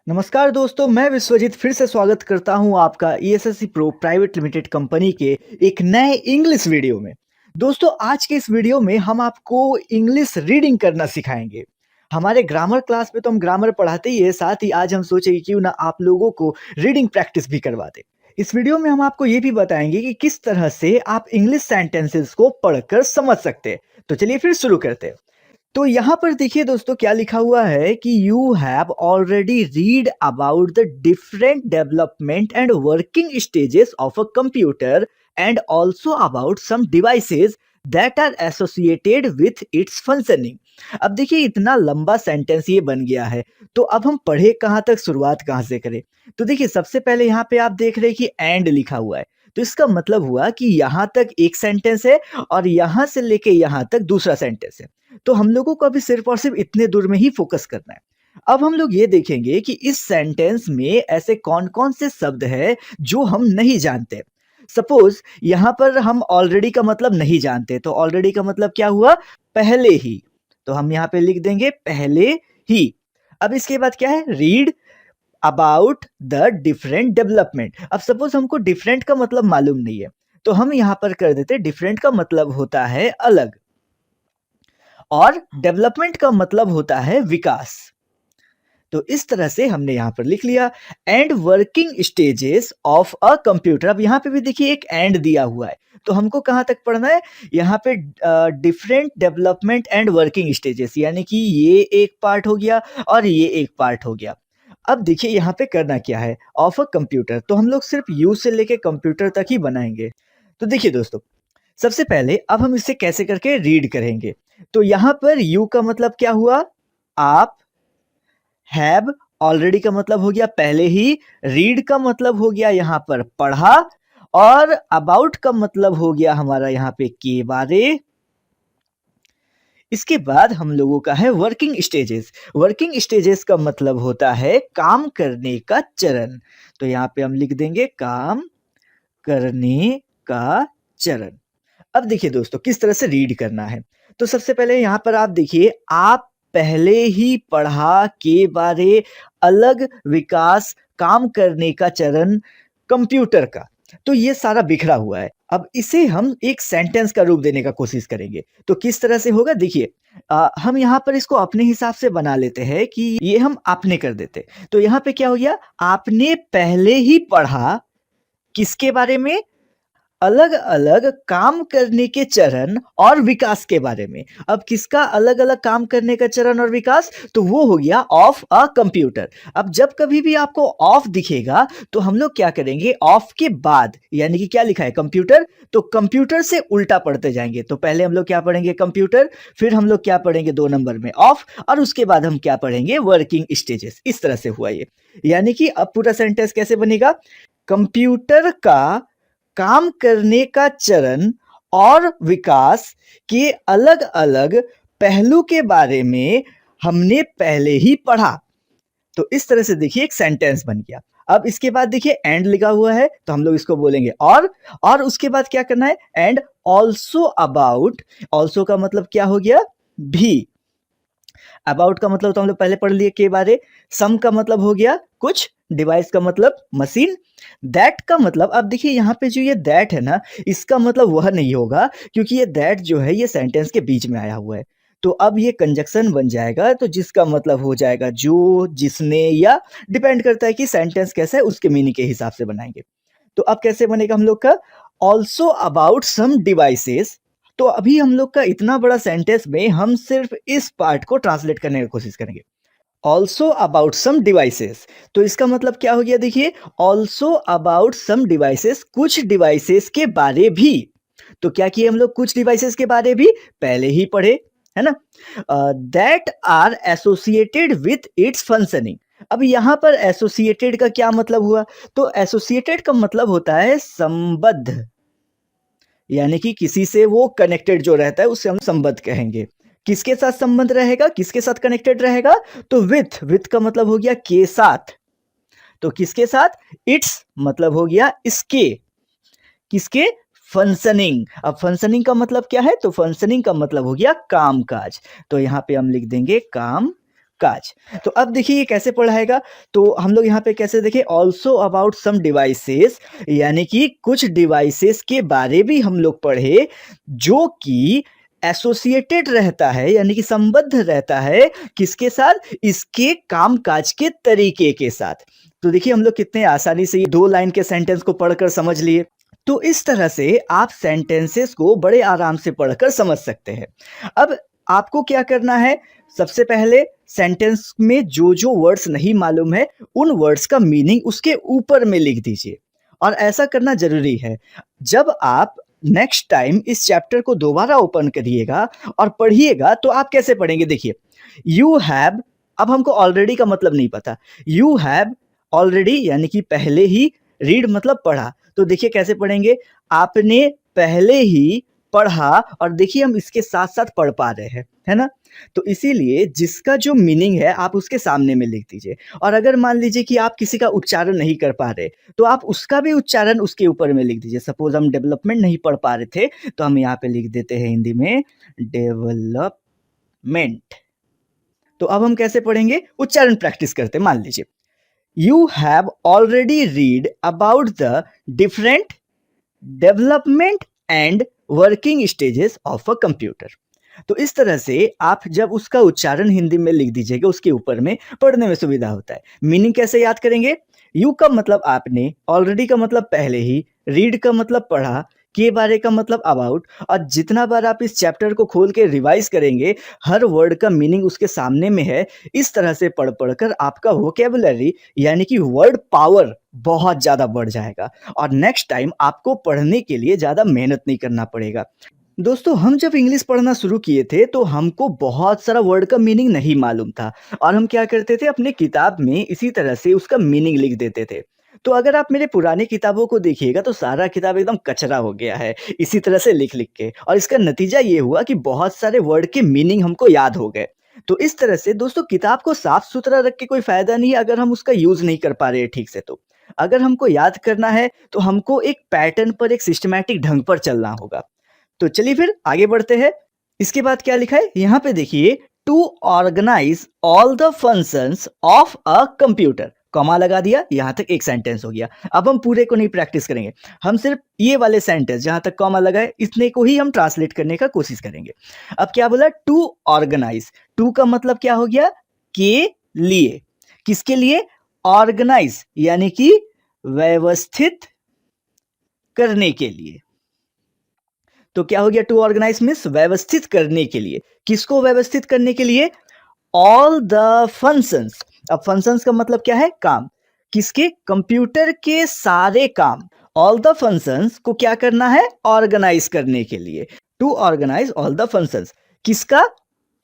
नमस्कार दोस्तों, मैं विश्वजीत फिर से स्वागत करता हूं आपका ईएसएससी प्रो प्राइवेट लिमिटेड कंपनी के एक नए इंग्लिश वीडियो में। दोस्तों, आज के इस वीडियो में हम आपको इंग्लिश रीडिंग करना सिखाएंगे। हमारे ग्रामर क्लास में तो हम ग्रामर पढ़ाते ही है, साथ ही आज हम सोचे कि क्यों ना आप लोगों को रीडिंग प्रैक्टिस भी करवा दें। इस वीडियो में हम आपको ये भी बताएंगे कि किस तरह से आप इंग्लिश सेंटेंसेस को पढ़कर समझ सकते हैं। तो चलिए फिर शुरू करते हैं। तो यहाँ पर देखिए दोस्तों, क्या लिखा हुआ है कि you have already read about the different development and working stages of a computer and also about some devices that are associated with its functioning. अब देखिए, इतना लंबा सेंटेंस ये बन गया है, तो अब हम पढ़े कहाँ तक, शुरुआत कहाँ से करें। तो देखिए, सबसे पहले यहाँ पे आप देख रहे हैं कि एंड लिखा हुआ है। तो इसका मतलब हुआ कि यहाँ तक एक सेंटेंस है और यहाँ से लेके यहाँ तक दूसरा सेंटेंस है। तो हम लोगों को अभी सिर्फ और सिर्फ इतने दूर में ही फोकस करना है। अब हम लोग ये देखेंगे कि इस सेंटेंस में ऐसे कौन कौन से शब्द हैं जो हम नहीं जानते। सपोज यहाँ पर हम ऑलरेडी का मतलब नहीं जानते, तो ऑलरेडी का मतलब क्या हुआ, पहले ही। तो हम यहाँ पे लिख देंगे पहले ही। अब इसके बाद क्या है, read about the different development. अब सपोज हमको डिफरेंट का मतलब मालूम नहीं है, तो हम यहाँ पर कर देते डिफरेंट का मतलब होता है अलग, और डेवलपमेंट का मतलब होता है विकास। तो इस तरह से हमने यहां पर लिख लिया and working stages of a computer. अब यहां पे भी देखिए एक एंड दिया हुआ है, तो हमको कहां तक पढ़ना है, यहाँ पे different development and working stages, यानी कि ये एक पार्ट हो गया और ये एक पार्ट हो गया। अब देखिए यहाँ पे करना क्या है, ऑफ अ कंप्यूटर, तो हम लोग सिर्फ यू से लेके कंप्यूटर तक ही बनाएंगे। तो देखिए दोस्तों, सबसे पहले अब हम इसे कैसे करके रीड करेंगे। तो यहां पर यू का मतलब क्या हुआ, आप, हैव ऑलरेडी का मतलब हो गया पहले ही, रीड का मतलब हो गया यहाँ पर पढ़ा, और अबाउट का मतलब हो गया हमारा यहाँ पे के बारे। इसके बाद हम लोगों का है वर्किंग स्टेजेस। वर्किंग स्टेजेस का मतलब होता है काम करने का चरण। तो यहाँ पे हम लिख देंगे काम करने का चरण। अब देखिए दोस्तों, किस तरह से रीड करना है। तो सबसे पहले यहाँ पर आप देखिए, आप पहले ही पढ़ा के बारे, अलग विकास, काम करने का चरण, कंप्यूटर का। तो ये सारा बिखरा हुआ है। अब इसे हम एक सेंटेंस का रूप देने का कोशिश करेंगे। तो किस तरह से होगा, देखिए हम यहाँ पर इसको अपने हिसाब से बना लेते हैं कि ये हम आपने कर देते। तो यहाँ पे क्या हो गया, आपने पहले ही पढ़ा किसके बारे में, अलग अलग काम करने के चरण और विकास के बारे में। अब किसका अलग अलग काम करने का चरण और विकास, तो वो हो गया ऑफ अ कंप्यूटर। अब जब कभी भी आपको ऑफ दिखेगा, तो हम लोग क्या करेंगे, ऑफ के बाद, यानी कि क्या लिखा है कंप्यूटर, तो कंप्यूटर से उल्टा पढ़ते जाएंगे। तो पहले हम लोग क्या पढ़ेंगे, कंप्यूटर, फिर हम लोग क्या पढ़ेंगे 2 नंबर में ऑफ, और उसके बाद हम क्या पढ़ेंगे, वर्किंग स्टेजेस। इस तरह से हुआ ये। यानी कि अब पूरा सेंटेंस कैसे बनेगा, कंप्यूटर का काम करने का चरण और विकास के अलग अलग पहलू के बारे में हमने पहले ही पढ़ा। तो इस तरह से देखिए एक सेंटेंस बन गया। अब इसके बाद देखिए एंड लिखा हुआ है, तो हम लोग इसको बोलेंगे और उसके बाद क्या करना है, एंड ऑल्सो अबाउट। ऑल्सो का मतलब क्या हो गया, भी। अबाउट का मतलब तो हम लोग पहले पढ़ लिए के बारे। सम का मतलब हो गया कुछ, डिवाइस का मतलब मशीन। दैट का मतलब, अब देखिए यहाँ पे जो ये दैट है ना, इसका मतलब वह नहीं होगा, क्योंकि ये दैट जो है ये सेंटेंस के बीच में आया हुआ है। तो अब ये कंजक्शन बन जाएगा, तो जिसका मतलब हो जाएगा जो, जिसने, या डिपेंड करता है कि सेंटेंस कैसा है, उसके मीनिंग के हिसाब से बनाएंगे। तो अब कैसे बनेगा हम लोग का, ऑल्सो अबाउट सम डिवाइसेस। तो अभी हम लोग का इतना बड़ा सेंटेंस में हम सिर्फ इस पार्ट को ट्रांसलेट करने की कोशिश करेंगे, ऑल्सो अबाउट सम डिवाइसेस। तो इसका मतलब क्या हो गया, देखिए ऑल्सो अबाउट सम डिवाइसेस, कुछ डिवाइसेस के बारे भी। तो क्या किए हम लोग, कुछ डिवाइसेस के बारे भी पहले ही पढ़े, है ना। That are associated with its functioning. अब यहां पर एसोसिएटेड का क्या मतलब हुआ, तो एसोसिएटेड का मतलब होता है संबद्ध, यानी कि किसी से वो कनेक्टेड जो रहता है उसे हम संबद्ध कहेंगे। किसके साथ संबंध रहेगा, किसके साथ कनेक्टेड रहेगा, तो विथ का मतलब हो गया के साथ। तो किसके साथ, इट्स मतलब हो गया इसके, किसके, फंक्शनिंग। अब फंक्शनिंग का मतलब क्या है, तो फंक्शनिंग का मतलब हो गया काम काज। तो यहां पे हम लिख देंगे काम काज। तो अब देखिए ये कैसे पढ़ाएगा, तो हम लोग यहाँ पे कैसे देखें, ऑल्सो अबाउट सम डिवाइसेस, यानी कि कुछ डिवाइसेस के बारे भी हम लोग पढ़े जो कि एसोसिएटेड रहता है, यानी कि संबद्ध रहता है किसके साथ, इसके कामकाज के तरीके के साथ। तो देखिए हम लोग कितने आसानी से ये 2 लाइन के सेंटेंस को पढ़कर समझ लिए। तो इस तरह से आप सेंटेंसेस को बड़े आराम से पढ़कर समझ सकते हैं। अब आपको क्या करना है, सबसे पहले सेंटेंस में जो जो वर्ड्स नहीं मालूम है उन वर्ड्स का मीनिंग उसके ऊपर में लिख दीजिए, और ऐसा करना जरूरी है। जब आप नेक्स्ट टाइम इस चैप्टर को दोबारा ओपन करिएगा और पढ़िएगा तो आप कैसे पढ़ेंगे, देखिए यू हैव, अब हमको ऑलरेडी का मतलब नहीं पता, यू हैव ऑलरेडी यानी कि पहले ही, रीड मतलब पढ़ा, तो देखिए कैसे पढ़ेंगे, आपने पहले ही पढ़ा, और देखिए हम इसके साथ साथ पढ़ पा रहे हैं, है ना। तो इसीलिए जिसका जो मीनिंग है आप उसके सामने में लिख दीजिए, और अगर मान लीजिए कि आप किसी का उच्चारण नहीं कर पा रहे तो आप उसका भी उच्चारण उसके ऊपर में लिख दीजिए। सपोज हम डेवलपमेंट नहीं पढ़ पा रहे थे तो हम यहाँ पे लिख देते हैं हिंदी में डेवलपमेंट। तो अब हम कैसे पढ़ेंगे, उच्चारण प्रैक्टिस करते, मान लीजिए you have already read about the different development and working stages of a computer. तो इस तरह से आप जब उसका उच्चारण हिंदी में लिख दीजिएगा उसके ऊपर में, पढ़ने में सुविधा होता है। मीनिंग कैसे याद करेंगे, यू का मतलब आपने, ऑलरेडी का मतलब पहले ही, रीड का मतलब पढ़ा, के बारे का मतलब अबाउट, और जितना बार आप इस चैप्टर को खोल के रिवाइज करेंगे हर वर्ड का मीनिंग उसके सामने में है। इस तरह से पढ़ पढ़कर आपका वोकेबुलरी यानी कि वर्ड पावर बहुत ज़्यादा बढ़ जाएगा, और नेक्स्ट टाइम आपको पढ़ने के लिए ज़्यादा मेहनत नहीं करना पड़ेगा। दोस्तों हम जब इंग्लिश पढ़ना शुरू किए थे तो हमको बहुत सारा वर्ड का मीनिंग नहीं मालूम था, और हम क्या करते थे, अपने किताब में इसी तरह से उसका मीनिंग लिख देते थे। तो अगर आप मेरे पुराने किताबों को देखिएगा तो सारा किताब एकदम कचरा हो गया है इसी तरह से लिख लिख के, और इसका नतीजा ये हुआ कि बहुत सारे वर्ड के मीनिंग हमको याद हो गए। तो इस तरह से दोस्तों किताब को साफ सुथरा रख के कोई फायदा नहीं है अगर हम उसका यूज नहीं कर पा रहे हैं ठीक से। तो अगर हमको याद करना है तो हमको एक पैटर्न पर, एक सिस्टमैटिक ढंग पर चलना होगा। तो चलिए फिर आगे बढ़ते हैं। इसके बाद क्या लिखा है यहाँ पे देखिए, to organize all the functions of a computer, comma लगा दिया, यहां तक एक सेंटेंस हो गया। अब हम पूरे को नहीं प्रैक्टिस करेंगे, हम सिर्फ ये वाले सेंटेंस जहां तक कॉमा लगा है इतने को ही हम ट्रांसलेट करने का कोशिश करेंगे। अब क्या बोला, टू ऑर्गेनाइज, टू का मतलब क्या हो गया, के लिए, किसके लिए, ऑर्गेनाइज यानी कि व्यवस्थित करने के लिए। तो क्या हो गया, टू ऑर्गेनाइज मीन्स व्यवस्थित करने के लिए, किसको व्यवस्थित करने के लिए, ऑल द फंक्शंस। अब फंक्शंस का मतलब क्या है, काम, किसके, कंप्यूटर के सारे काम, ऑल द फंक्शंस को क्या करना है, ऑर्गेनाइज करने के लिए, to organize all the functions, किसका,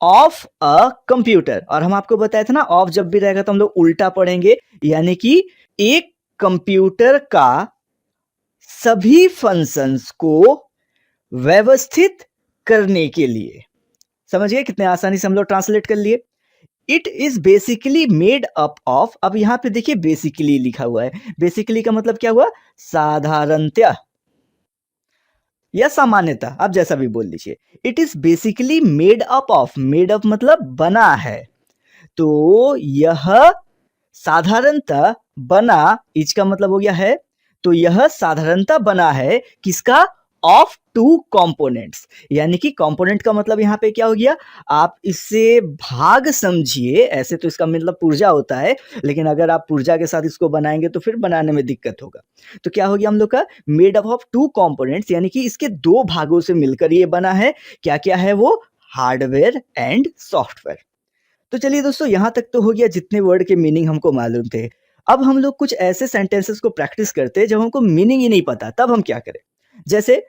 ऑफ अ कंप्यूटर। और हम आपको बताया था ना, ऑफ जब भी रहेगा तो हम लोग उल्टा पढ़ेंगे, यानी कि एक कंप्यूटर का सभी फंक्शंस को व्यवस्थित करने के लिए। समझ गए कितने आसानी से हम लोग ट्रांसलेट कर लिए। It is basically made up of, अब यहां पे देखिए बेसिकली लिखा हुआ है, बेसिकली का मतलब क्या हुआ, साधारणतः या सामान्यतः, आप जैसा भी बोल लीजिए। It is basically made up of, made up मतलब बना है, तो यह साधारणतः बना, इज का मतलब हो गया है, तो यह साधारणतः बना है किसका, ऑफ टू कंपोनेंट्स, यानी कि कंपोनेंट का मतलब यहाँ पे क्या हो गया, आप इससे भाग समझिए, ऐसे तो इसका मतलब पुर्जा होता है, लेकिन अगर आप पुर्जा के साथ इसको बनाएंगे तो फिर बनाने में दिक्कत होगा। तो क्या हो गया हम लोग का, made up of two components, यानी कि इसके दो भागों से मिलकर ये बना है। क्या क्या है वो, हार्डवेयर एंड सॉफ्टवेयर। तो चलिए दोस्तों यहाँ तक तो हो गया जितने वर्ड के मीनिंग हमको मालूम थे। अब हम लोग कुछ ऐसे सेंटेंसेस को प्रैक्टिस करते हैं जब हमको मीनिंग ही नहीं पता, तब हम क्या करें। जैसे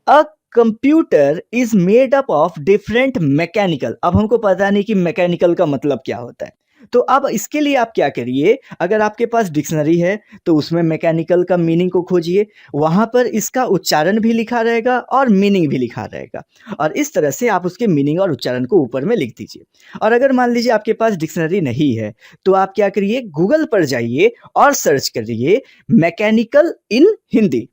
a computer is made up of different mechanical, अब हमको पता नहीं कि मैकेनिकल का मतलब क्या होता है। तो अब इसके लिए आप क्या करिए, अगर आपके पास डिक्शनरी है तो उसमें मैकेनिकल का मीनिंग को खोजिए, वहां पर इसका उच्चारण भी लिखा रहेगा और मीनिंग भी लिखा रहेगा, और इस तरह से आप उसके मीनिंग और उच्चारण को ऊपर में लिख दीजिए। और अगर मान लीजिए आपके पास डिक्शनरी नहीं है तो आप क्या करिए, गूगल पर जाइए और सर्च करिए मैकेनिकल इन हिंदी,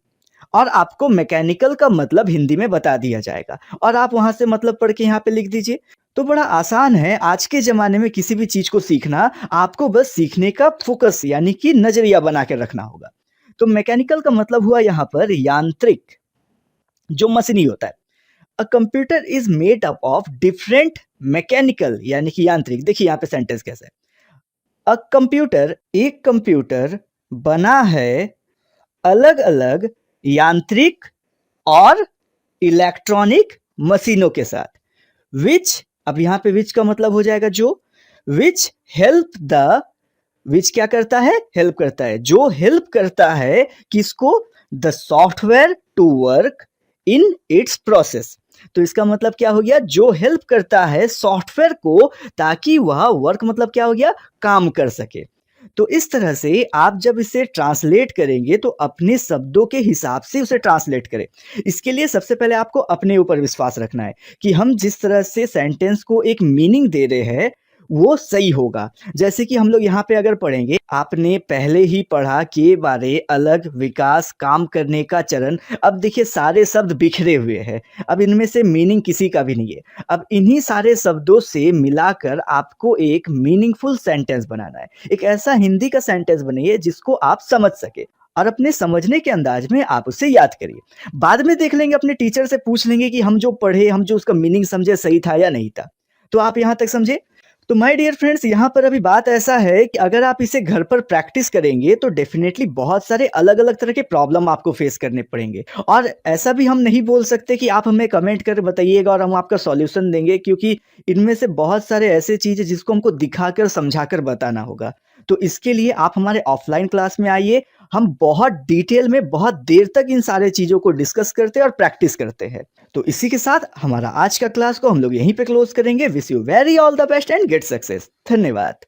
और आपको मैकेनिकल का मतलब हिंदी में बता दिया जाएगा, और आप वहां से मतलब पढ़ के यहाँ पे लिख दीजिए। तो बड़ा आसान है आज के ज़माने में किसी भी चीज़ को सीखना, आपको बस सीखने का फ़ोकस यानी कि नज़रिया बना के रखना होगा। तो मैकेनिकल का मतलब हुआ यहाँ पर यांत्रिक, जो मशीनी होता है। A computer is made up of different mechanical यानी कि यांत्रिक, देखिए यहाँ पे सेंटेंस कैसा है। अ कंप्यूटर, एक कंप्यूटर बना है अलग-अलग यांत्रिक और इलेक्ट्रॉनिक मशीनों के साथ। विच, अब यहाँ पे विच का मतलब हो जाएगा जो, विच हेल्प द, विच क्या करता है, हेल्प करता है, जो हेल्प करता है किसको, the software to work in its process. तो इसका मतलब क्या हो गया, जो हेल्प करता है सॉफ्टवेयर को ताकि वह वर्क मतलब क्या हो गया, काम कर सके। तो इस तरह से आप जब इसे ट्रांसलेट करेंगे तो अपने शब्दों के हिसाब से उसे ट्रांसलेट करें। इसके लिए सबसे पहले आपको अपने ऊपर विश्वास रखना है कि हम जिस तरह से सेंटेंस को एक मीनिंग दे रहे हैं वो सही होगा। जैसे कि हम लोग यहाँ पे अगर पढ़ेंगे, आपने पहले ही पढ़ा के बारे अलग विकास काम करने का चरण। अब देखिए सारे शब्द बिखरे हुए हैं, अब इनमें से मीनिंग किसी का भी नहीं है। अब इन्हीं सारे शब्दों से मिलाकर आपको एक मीनिंगफुल सेंटेंस बनाना है। एक ऐसा हिंदी का सेंटेंस बनाइए जिसको आप समझ सके और अपने समझने के अंदाज में आप उसे याद करिए। बाद में देख लेंगे, अपने टीचर से पूछ लेंगे कि हम जो पढ़े, हम जो उसका मीनिंग समझे सही था या नहीं था। तो आप यहाँ तक समझे। तो माय डियर फ्रेंड्स, यहाँ पर अभी बात ऐसा है कि अगर आप इसे घर पर प्रैक्टिस करेंगे तो डेफिनेटली बहुत सारे अलग-अलग तरह के प्रॉब्लम आपको फेस करने पड़ेंगे। और ऐसा भी हम नहीं बोल सकते कि आप हमें कमेंट करके बताइएगा और हम आपका सॉल्यूशन देंगे, क्योंकि इनमें से बहुत सारे ऐसे चीज़ है जिसको हमको दिखाकर समझाकर बताना होगा। तो इसके लिए आप हमारे ऑफलाइन क्लास में आइए, हम बहुत डिटेल में बहुत देर तक इन सारे चीज़ों को डिस्कस करते हैं और प्रैक्टिस करते हैं। तो इसी के साथ हमारा आज का क्लास को हम लोग यहीं पे क्लोज करेंगे। Wish you very all the best and get success. धन्यवाद।